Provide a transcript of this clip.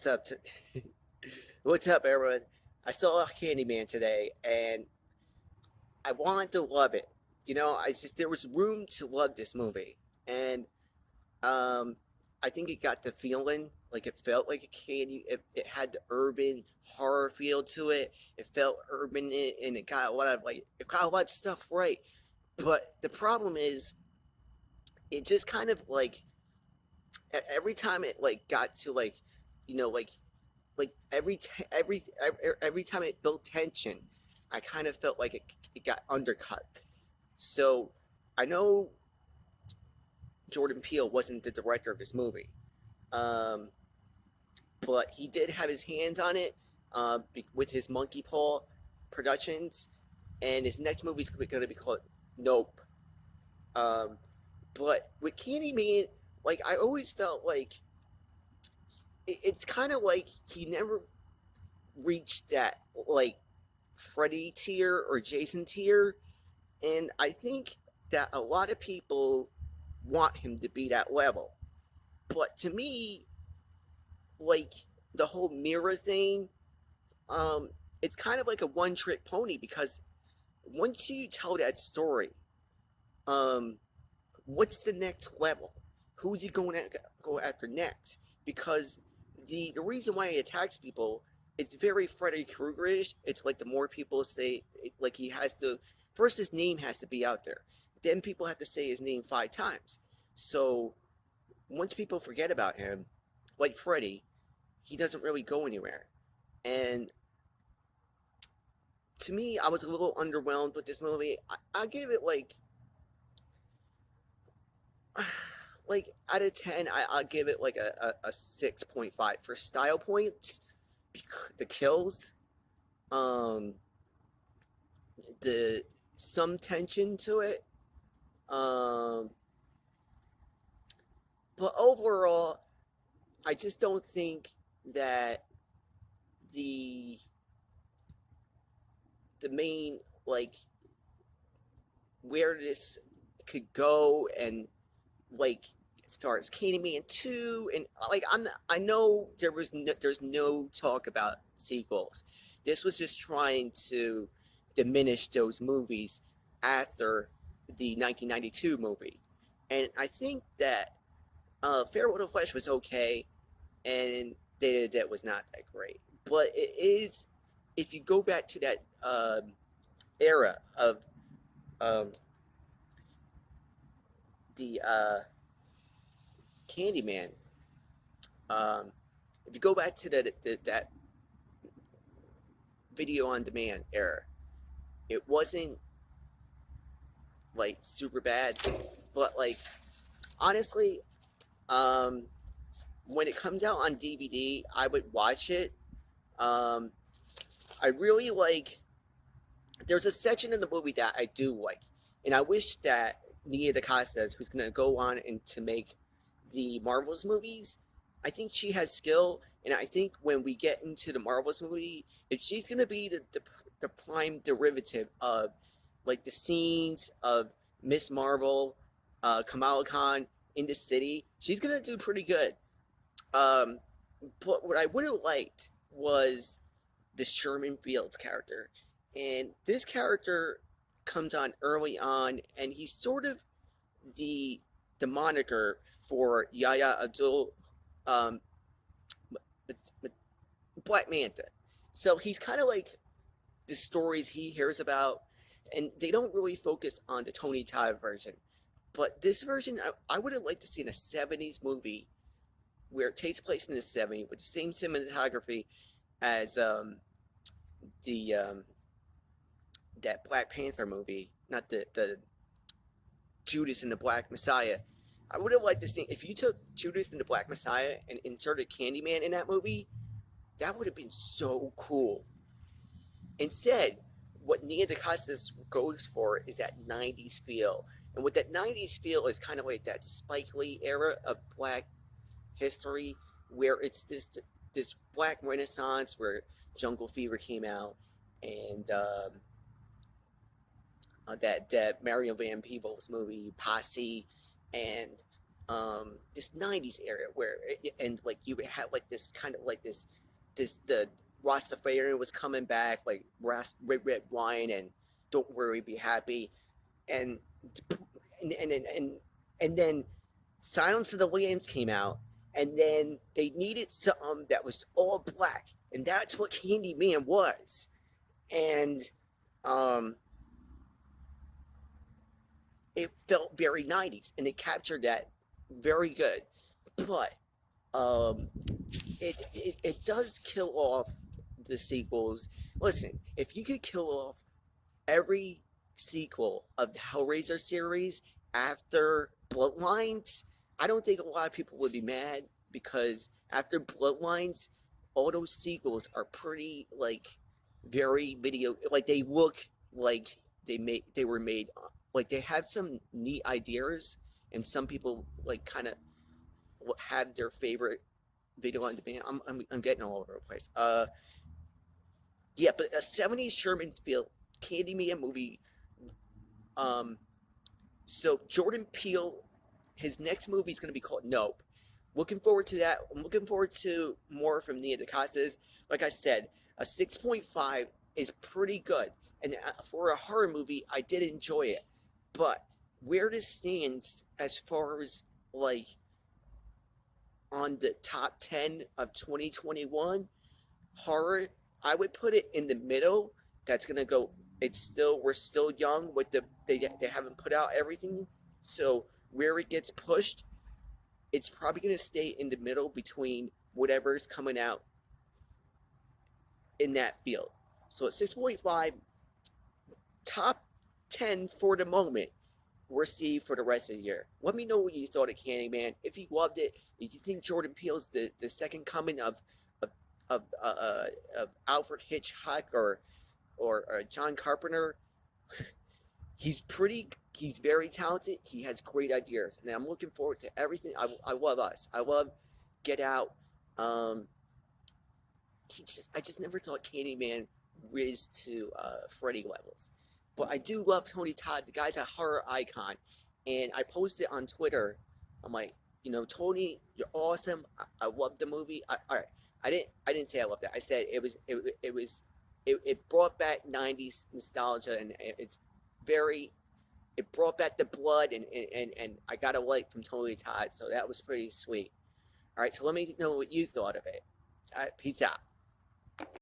What's up? What's up, everyone? I saw Candyman today, and I wanted to love it. I just there was room to love this movie, and um, I think it got the feeling like it felt like a candy. It had the urban horror feel to it. It felt urban, and it got a lot of it got a lot of stuff right. But the problem is, it just kind of every time it got to you know like every time it built tension, I kind of felt like it got undercut. So I know Jordan Peele wasn't the director of this movie, um, but he did have his hands on it with his Monkey Paw Productions, and his next movie is going to be called Nope. Um, but with Candyman, I always felt like it's kind of like he never reached that Freddy tier or Jason tier, and I think that a lot of people want him to be that level. But to me, like the whole mirror thing, um, it's kind of like a one trick pony because once you tell that story, um, what's the next level? Who's he going to go after next? Because the reason why he attacks people, it's very Freddy Kruegerish. It's like the more people say, like he has to first his name has to be out there, then people have to say his name 5 times. So once people forget about him, like Freddy, he doesn't really go anywhere. And to me, I was a little underwhelmed with this movie. I gave it like out of 10, I'll give it like a 6.5 for style points, the kills, um, the some tension to it, um, but overall, I just don't think that the the main where this could go and like as far as Candyman 2 and I know there's no talk about sequels. This was just trying to diminish those movies after the 1992 movie. And I think that Fair Will Flesh was okay and Day of the Dead was not that great. But it is, if you go back to that era of um, the Candyman, um, if you go back to that video on demand era, it wasn't super bad, but honestly, um, when it comes out on DVD, I would watch it. Um, I really there's a section in the movie that I do like, and I wish that Nia DaCosta, who's gonna go on and to make the Marvels movies, I think she has skill, and I think when we get into the Marvels movie, if she's gonna be the prime derivative of the scenes of Miss Marvel, Kamala Khan in the city, she's gonna do pretty good. Um, but what I would have liked was the Sherman Fields character. And this character comes on early on, and he's sort of the the moniker for Yaya Abdul, um, Black Manta. So he's kind of like the stories he hears about, and they don't really focus on the Tony Todd version. But this version, I would have liked to see in a 70s movie where it takes place in the 70s with the same cinematography as the that Black Panther movie, not the Judas and the Black Messiah. I would have liked to see if you took Judas and the Black Messiah and inserted Candyman in that movie. That would have been so cool. Instead, what Nia DaCosta goes for is that '90s feel, and with that '90s feel is kind of like that Spike Lee era of Black history, where it's this Black Renaissance where Jungle Fever came out, and that Mario Van Peebles movie Posse, and this 90s era where and like you would have like this kind of like this the Rastafarian was coming back, like red wine and don't worry be happy, and and and then Silence of the Lambs came out, and then they needed something that was all black, and that's what Candyman was. And um it felt very 90s and it captured that very good. But um it does kill off the sequels. Listen, if you could kill off every sequel of the Hellraiser series after Bloodlines, I don't think a lot of people would be mad, because after Bloodlines, all those sequels are pretty like very video, like they look like they were made, like they have some neat ideas, and some people like kind of have their favorite video on demand. I'm getting all over the place. Yeah, but a 70s Sherman Field Candyman movie. Um, so Jordan Peele, his next movie is going to be called Nope. Looking forward to that. I'm looking forward to more from Nia DeCasas. Like I said, a 6.5 is pretty good, and for a horror movie, I did enjoy it. But where this stands as far as like on the top 10 of 2021 horror, I would put it in the middle. That's gonna go. It's still, we're still young with they haven't put out everything, so where it gets pushed, it's probably gonna stay in the middle between whatever's coming out in that field. So at 6.5, top 10 for the moment. We'll see for the rest of the year. Let me know what you thought of Candyman. If you loved it, if you think Jordan Peele's the second coming of, of, uh, uh, of Alfred Hitchcock or John Carpenter, he's very talented. He has great ideas, and I'm looking forward to everything. I love Us. I love Get Out. Um, I just never thought Candyman raised to Freddy levels. But I do love Tony Todd. The guy's a horror icon, and I posted on Twitter. I'm like, Tony, you're awesome. I love the movie. All right, I didn't say I loved it. I said it brought back '90s nostalgia, and it brought back the blood, and I got a like from Tony Todd, so that was pretty sweet. All right, so let me know what you thought of it. All right, peace out.